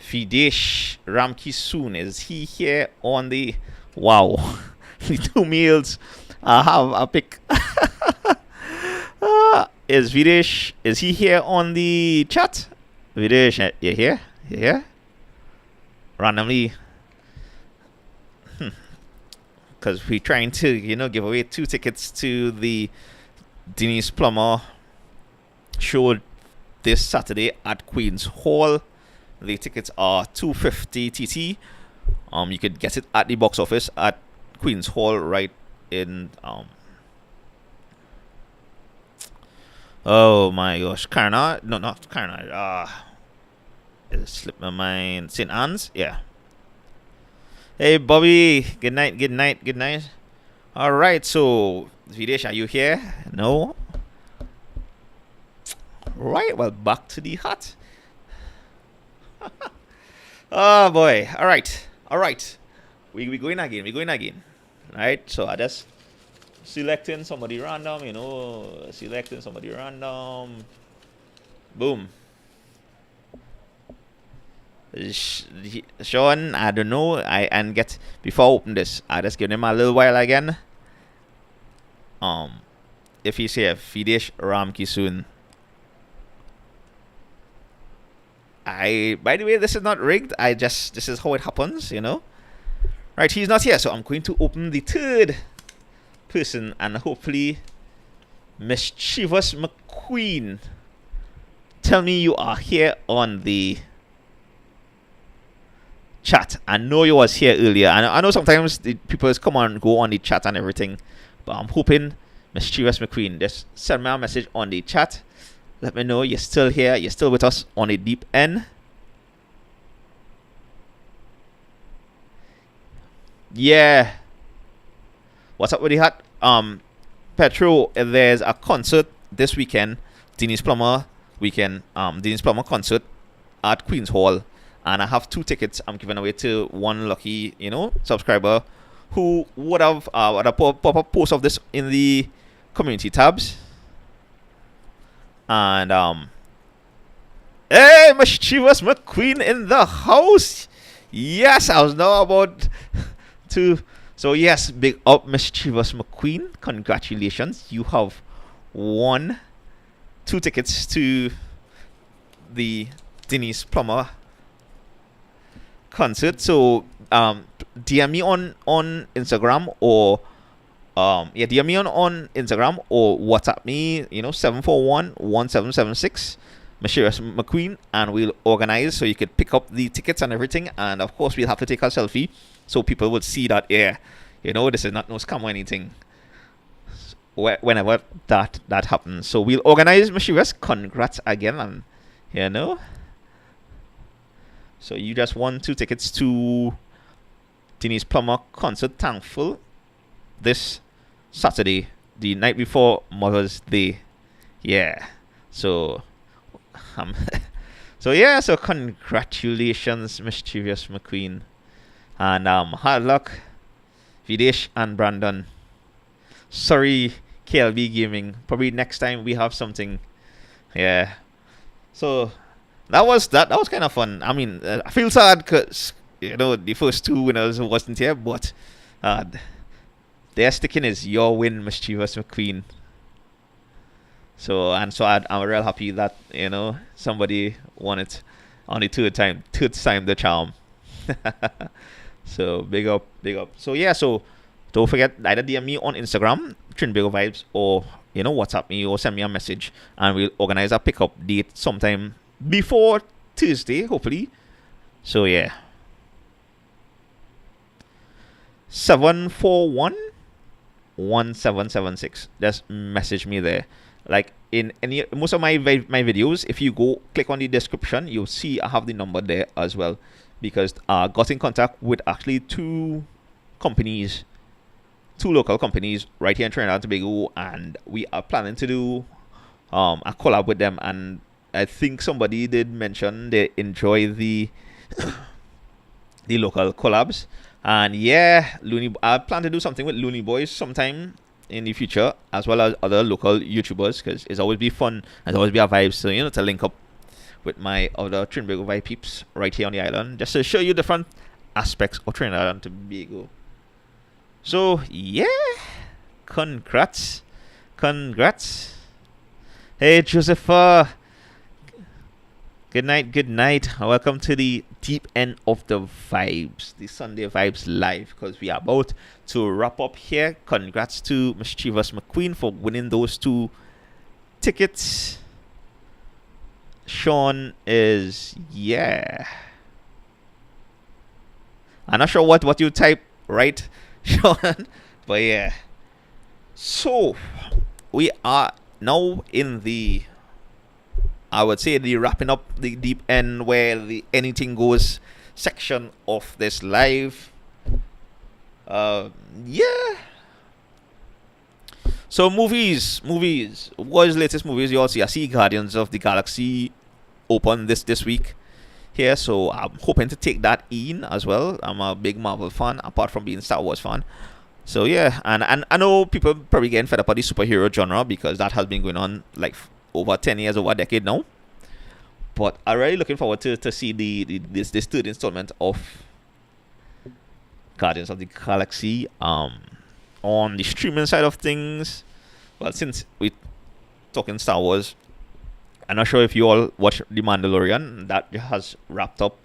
Fidesh Ramki soon. Is he here on the wow? The 2 meals I have a pick. Is Videsh, is he here on the chat? Videsh, you here? You here? Randomly, because we're trying to give away 2 tickets to the Denise Plummer show this Saturday at Queen's Hall. The tickets are $250 TT. You could get it at the box office at Queen's Hall, right in oh my gosh, Karna? No, not Karna. It slipped my mind. St. Anne's, yeah. Hey Bobby, good night. All right, so Videsh, are you here? No. Right, well, back to the hut. Oh boy. All right. All right. We going again. We going again. All right. So I just selecting somebody random. You know, selecting somebody random. Boom. Sean, I don't know. And get before I open this, I just give him a little while again. If he's here, Fidesh Ramki soon. By the way, this is not rigged. This is how it happens, you know. Right, he's not here, so I'm going to open the third person, and hopefully, Mischievous McQueen. Tell me you are here on the chat. I know you was here earlier. I know sometimes the people come on, go on the chat and everything, but I'm hoping Mischievous McQueen, just send me a message on the chat. Let me know you're still here. You're still with us on the deep end. Yeah. What's up with the hat? Petro, there's a concert this weekend. Denise Plummer weekend. Denise Plummer concert at Queen's Hall. And I have 2 tickets I'm giving away to one lucky, you know, subscriber who would have pop up post of this in the community tabs. And hey, Mischievous McQueen in the house. Yes, I was now about to. So yes, big up Mischievous McQueen. Congratulations, you have won 2 tickets to the Denise Plummer concert. So DM me on Instagram or DM me on Instagram or WhatsApp me, you know, 741-1776 Mischievous McQueen, and we'll organize so you could pick up the tickets and everything. And of course we'll have to take a selfie so people would see that, yeah, you know, this is not no scam or anything whenever that happens. So we'll organize, Mischievous. Congrats again, and you know, so you just won 2 tickets to Denise Plummer concert. Thankful this Saturday, the night before Mother's Day. Yeah. So so congratulations, Mischievous McQueen. And hard luck, Videsh and Brandon. Sorry, KLB Gaming. Probably next time we have something. Yeah. So that was kind of fun. I mean, I feel sad because, you know, the first 2 winners wasn't here, but their sticking is your win, Mischievous McQueen. So I'm real happy that, you know, somebody won it on the third time the charm. So big up. So yeah, so don't forget, either DM me on Instagram, Trinbago Vibes, or, you know, WhatsApp me or send me a message, and we'll organize a pickup date sometime before Tuesday, hopefully. So yeah. 741-1776. Just message me there. Like in most of my videos, if you go click on the description, you'll see I have the number there as well, because I got in contact with actually 2 local companies right here in Trinidad and Tobago, and we are planning to do a collab with them. And I think somebody did mention they enjoy the the local collabs. And yeah, I plan to do something with Looney Boys sometime in the future, as well as other local YouTubers, because it's always be fun and always be a vibe. So, you know, to link up with my other Trinbago Vibe peeps right here on the island, just to show you different aspects of Trinidad and Tobago. So yeah, congrats. Hey Josepha, good night. Welcome to the deep end of the vibes, the Sunday Vibes Live, because we are about to wrap up here. Congrats to Mischievous McQueen for winning those 2 tickets. Sean is, yeah, I'm not sure what you type, right, Sean, but yeah. So we are now in the, I would say, the wrapping up the deep end, where the anything goes section of this live. Yeah. So movies. What is latest movies you all see? I see Guardians of the Galaxy open this week. here, so I'm hoping to take that in as well. I'm a big Marvel fan, apart from being Star Wars fan. So yeah, and I know people probably getting fed up of the superhero genre because that has been going on like over 10 years, over a decade now. But I'm really looking forward to see this third installment of Guardians of the Galaxy on the streaming side of things. Well, since we talking Star Wars, I'm not sure if you all watched The Mandalorian. That has wrapped up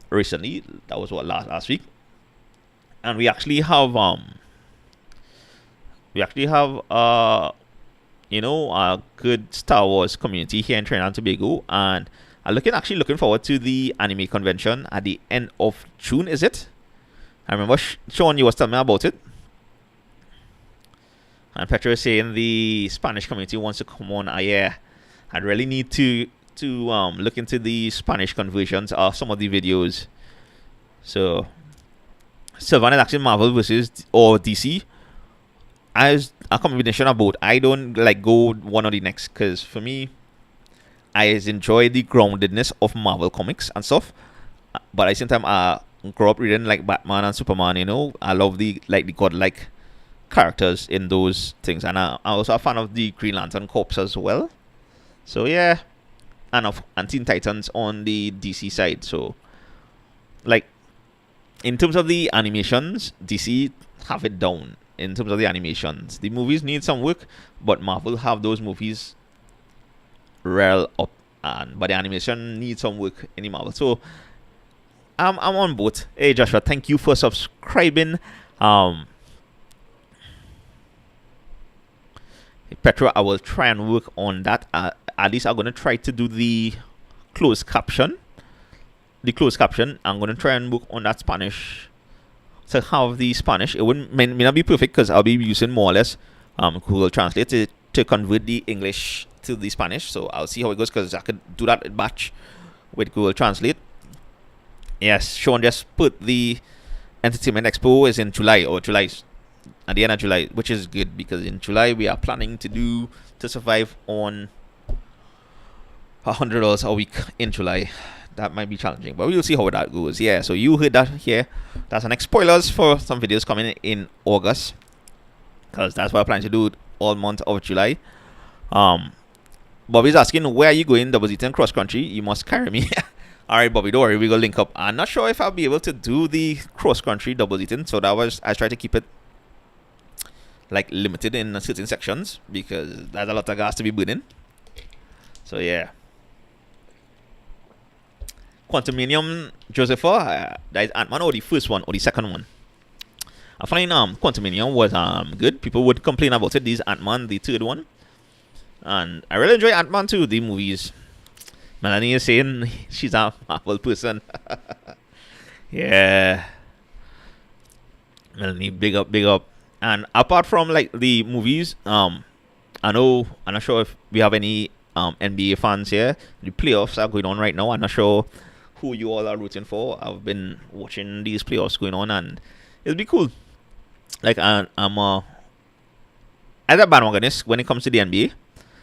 recently. That was what last week, and we actually have a good Star Wars community here in Trinidad and Tobago, and I'm looking forward to the anime convention at the end of June. Is it? I remember Sean, you was telling me about it. And Petra is saying the Spanish community wants to come on. Yeah, I'd really need to look into the Spanish conversions of some of the videos. So Sylvan is actually Marvel versus or DC. As a combination of both. I don't like go one or the next, because for me, I enjoy the groundedness of Marvel comics and stuff. But at the same time, I grew up reading like Batman and Superman. I love the godlike characters in those things, and I'm also a fan of the Green Lantern Corps as well. So yeah, and Teen Titans on the DC side. So like in terms of the animations, DC have it down. In terms of the animations, the movies need some work, but Marvel have those movies real up, but the animation needs some work in the Marvel. So I'm on both. Hey Joshua, thank you for subscribing. Petra, I will try and work on that. At least I'm gonna try to do the closed caption. I'm gonna try and work on that Spanish. To have the Spanish, it may not be perfect because I'll be using more or less Google Translate to convert the English to the Spanish. So I'll see how it goes, because I could do that in batch with Google Translate. Yes, Sean just put the Entertainment Expo is in July, at the end of July, which is good, because in July we are planning to survive on $100 a week in July. That might be challenging, but we'll see how that goes. Yeah, so you heard that here. That's the next spoilers for some videos coming in August, because that's what I plan to do all month of July. Bobby's asking, where are you going? Double Eaton cross country. You must carry me. Alright, Bobby, don't worry, we go link up. I'm not sure if I'll be able to do the cross country double Eaton, so I try to keep it like limited in certain sections, because there's a lot of gas to be burning. So yeah. Quantumanium Josepha, that is Ant-Man, or the first one or the second one? I find Quantumanium was good. People would complain about it. This Ant-Man, the third one, and I really enjoy Ant-Man too. The movies. Melanie is saying she's a Marvel person. Yeah, Melanie, big up. And apart from like the movies, I'm not sure if we have any NBA fans here. The playoffs are going on right now. I'm not sure who you all are rooting for. I've been watching these playoffs going on, and it'll be cool. Like I'm a bandwagonist when it comes to the NBA.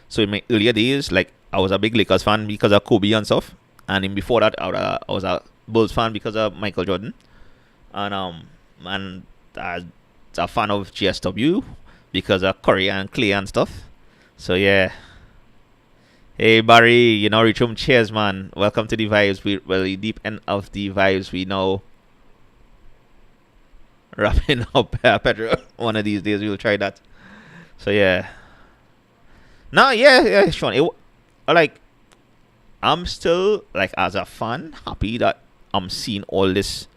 So in my earlier days, like I was a big Lakers fan because of Kobe and stuff, and in before that, I was a Bulls fan because of Michael Jordan, and I was a fan of GSW because of Curry and Clay and stuff. So yeah. Hey Barry, reach home. Cheers, man. Welcome to the vibes. We're really deep end of the vibes. We know. Wrapping up, Pedro. One of these days we'll try that. So yeah. No, yeah, Sean. I'm still like, as a fan, happy that I'm seeing all this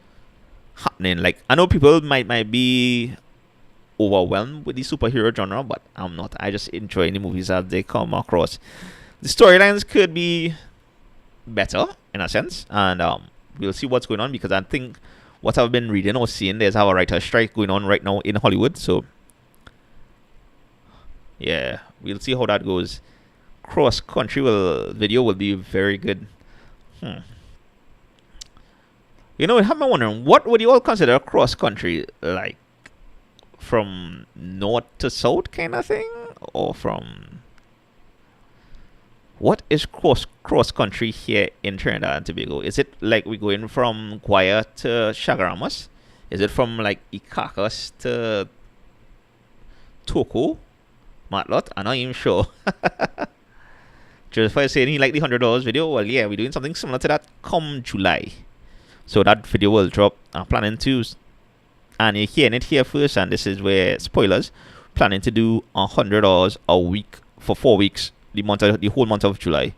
happening. Like, I know people might be overwhelmed with the superhero genre, but I'm not. I just enjoy the movies as they come across. The storylines could be better in a sense, and we'll see what's going on, because I think what I've been reading or seeing, there's a writer's strike going on right now in Hollywood. So yeah, we'll see how that goes. Cross country video will be very good. It have me wondering, what would you all consider cross country? Like from north to south kind of thing, or from what is cross country here in Trinidad and Tobago? Is it like we going from Guaya to Chagaramas? Is it from like Icacos to Toko? Matlot? I'm not even sure. Just if I say he like the $100 video, well, yeah, we're doing something similar to that come July. So that video will drop. I'm planning to, and you're hearing it here first, and this is where spoilers. Planning to do $100 a week for 4 weeks, the whole month of July.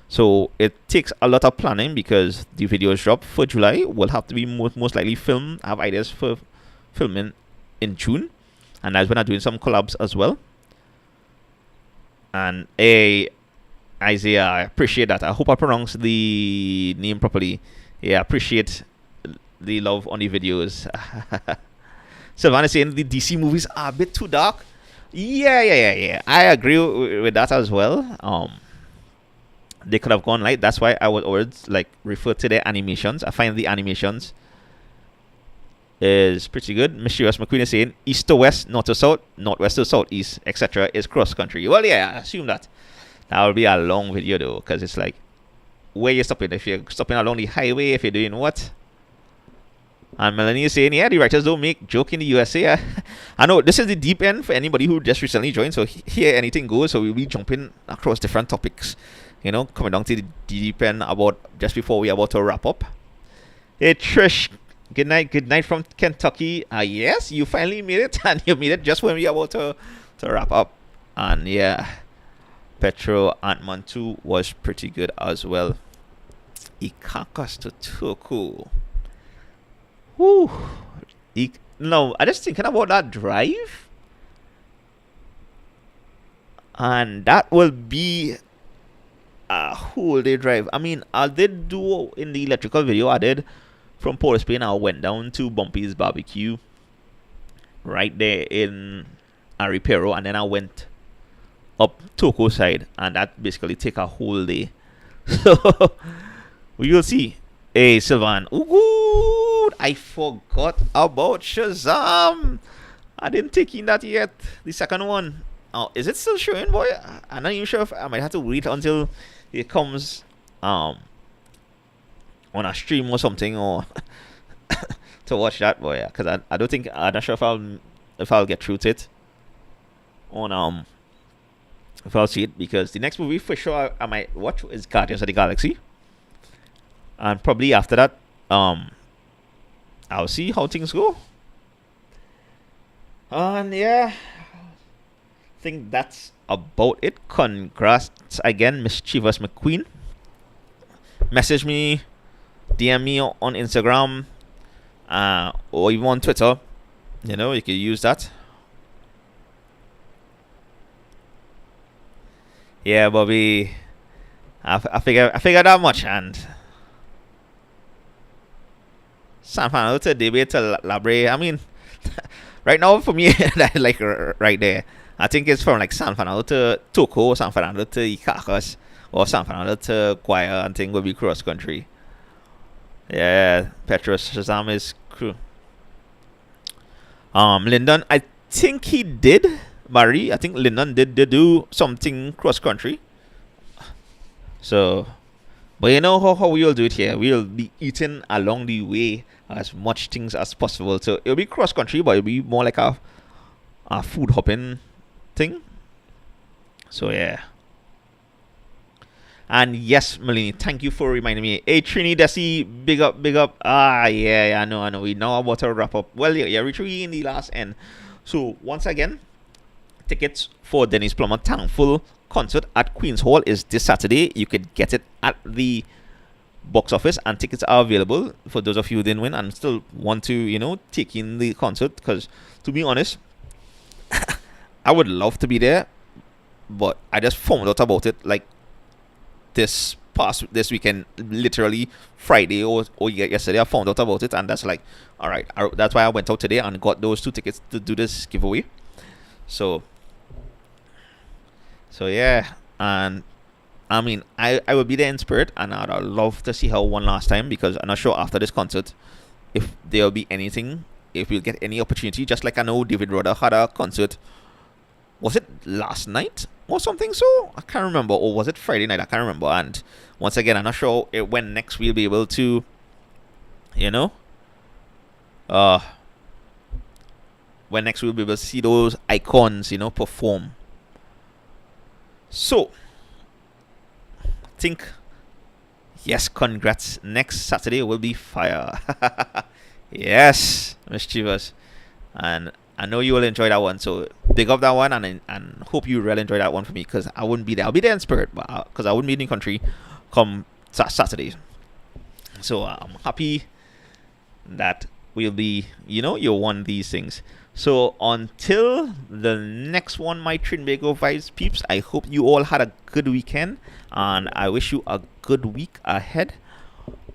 So it takes a lot of planning because the videos drop for July will have to be most likely filmed. I have ideas for filming in June, and that's when I'm doing some collabs as well. And Isaiah, I appreciate that. I hope I pronounced the name properly. Yeah, I appreciate the love on the videos. Sylvan is saying the DC movies are a bit too dark. Yeah. I agree with that as well. They could have gone light. That's why I would always like refer to their animations. I find the animations is pretty good. Mysterious McQueen is saying east to west, north to south, northwest to southeast, etc. is cross country. Well, yeah, I assume that. That will be a long video though, because it's like where you're stopping. If you're stopping along the highway, if you're doing what? And Melanie is saying, yeah, the writers don't make joke in the USA. I know this is the deep end for anybody who just recently joined. So here anything goes. So we'll be jumping across different topics. You know, coming down to the deep end about just before we're about to wrap up. Hey Trish, good night from Kentucky. Yes, you finally made it, and you made it just when we're about to wrap up. And yeah, Petro Ant-Man 2 was pretty good as well. Icacos to Toko. Whew. No, I just thinking about that drive, and that will be a whole day drive. I mean, I did do in the electrical video. I did from Port of Spain. I went down to Bumpy's Barbecue, right there in Aripero, and then I went up Toko side, and that basically take a whole day. So we will see. Hey Sylvan, ooh, I forgot about Shazam. I didn't take in that yet. The second one. Oh, is it still showing, boy? I'm not even sure if I might have to wait until it comes on a stream or something, or to watch that, boy. Because I don't think, I'm not sure if I'll get through to it on if I'll see it, because the next movie for sure I might watch is Guardians of the Galaxy. And probably after that, I'll see how things go. And yeah, I think that's about it. Congrats again, Mischievous McQueen. Message me, DM me on Instagram, or even on Twitter. You know, you can use that. Yeah, Bobby. I figured that much, and San Fernando to debate to Labre. I mean, right now for me, like right there, I think it's from like San Fernando to Toko, San Fernando to Icacos, or San Fernando to Guaya. I think will be cross country. Yeah, Petros Shazam is cool. Lyndon, I think he did. Barry, I think Lyndon did do something cross country. So, but you know how we will do it here. We'll be eating along the way as much things as possible. So it'll be cross country, but it'll be more like a food hopping thing. So yeah. And yes, Melanie, thank you for reminding me. Hey Trini, Desi, big up. Yeah, I know. We know about to wrap up. Well, yeah, we're in the last end. So once again, tickets for Denise Plummer Thankful concert at Queen's Hall is this Saturday. You could get it at the box office, and tickets are available for those of you who didn't win and still want to, you know, take in the concert. Because to be honest, I would love to be there, but I just found out about it like this weekend, literally Friday or yesterday. I found out about it, and that's like, all right, that's why I went out today and got those 2 tickets to do this giveaway. So yeah, and I mean, I will be there in spirit, and I'd love to see her one last time, because I'm not sure after this concert if there'll be anything, if we'll get any opportunity. Just like I know David Rudder had a concert, was it last night or something. So I can't remember, or was it Friday night? I can't remember. And once again, I'm not sure when next we'll be able to, you know, when next we'll be able to see those icons, you know, perform. So I think, yes, congrats. Next Saturday will be fire. Yes, mischievous. And I know you will enjoy that one. So big up that one, and hope you really enjoy that one for me, because I wouldn't be there. I'll be there in spirit, but because I wouldn't be in the country come Saturday. So I'm happy that we'll be, you know, you won these things. So until the next one, my Trinbago vibes peeps, I hope you all had a good weekend, and I wish you a good week ahead.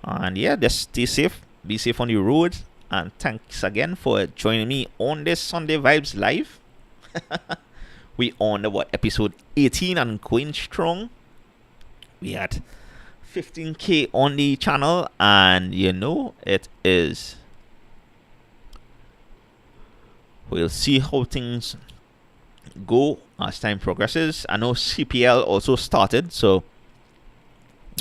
And yeah, just stay safe, be safe on your roads, and thanks again for joining me on this Sunday Vibes Live. We on the episode 18 and going strong. We had 15k on the channel, and you know it is. We'll see how things go as time progresses. I know CPL also started, so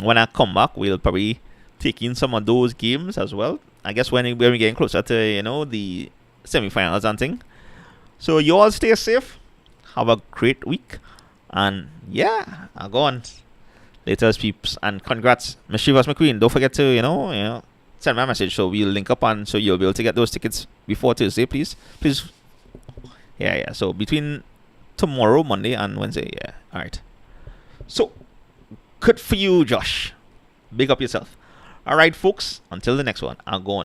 when I come back, we'll probably take in some of those games as well. I guess when we're getting closer to, you know, the semi-finals and thing. So you all stay safe. Have a great week. And yeah, I'll go on. Later, peeps. And congrats, Mischievous McQueen. Don't forget to, you know, send me a message so we'll link up, and so you'll be able to get those tickets before Thursday, please. Yeah. So between tomorrow, Monday, and Wednesday. Yeah. All right. So good for you, Josh. Big up yourself. All right, folks. Until the next one, I'll go on.